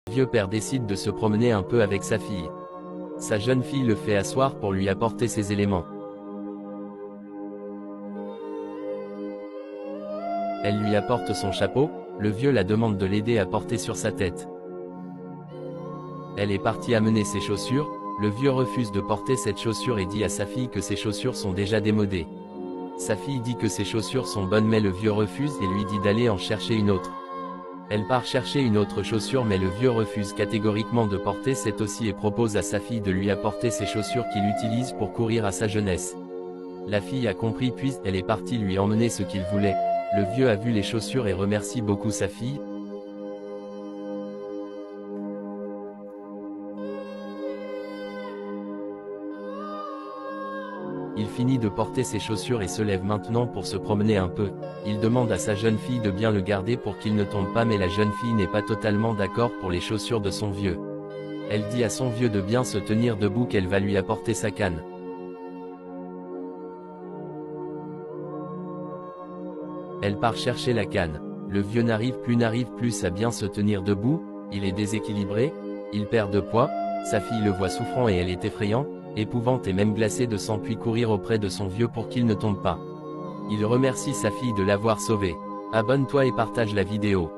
Le vieux père décide de se promener un peu avec sa fille. Sa jeune fille le fait asseoir pour lui apporter ses éléments. Elle lui apporte son chapeau, le vieux la demande de l'aider à porter sur sa tête. Elle est partie amener ses chaussures, le vieux refuse de porter cette chaussure et dit à sa fille que ses chaussures sont déjà démodées. Sa fille dit que ses chaussures sont bonnes mais le vieux refuse et lui dit d'aller en chercher une autre. Elle part chercher une autre chaussure mais le vieux refuse catégoriquement de porter cette aussi et propose à sa fille de lui apporter ses chaussures qu'il utilise pour courir à sa jeunesse. La fille a compris puis elle est partie lui emmener ce qu'il voulait. Le vieux a vu les chaussures et remercie beaucoup sa fille. Il finit de porter ses chaussures et se lève maintenant pour se promener un peu. Il demande à sa jeune fille de bien le garder pour qu'il ne tombe pas mais la jeune fille n'est pas totalement d'accord pour les chaussures de son vieux. Elle dit à son vieux de bien se tenir debout qu'elle va lui apporter sa canne. Elle part chercher la canne. Le vieux n'arrive plus à bien se tenir debout, il est déséquilibré, il perd de poids, sa fille le voit souffrant et elle est effrayante, épouvante et même glacée de sang puis courir auprès de son vieux pour qu'il ne tombe pas. Il remercie sa fille de l'avoir sauvé. Abonne-toi et partage la vidéo.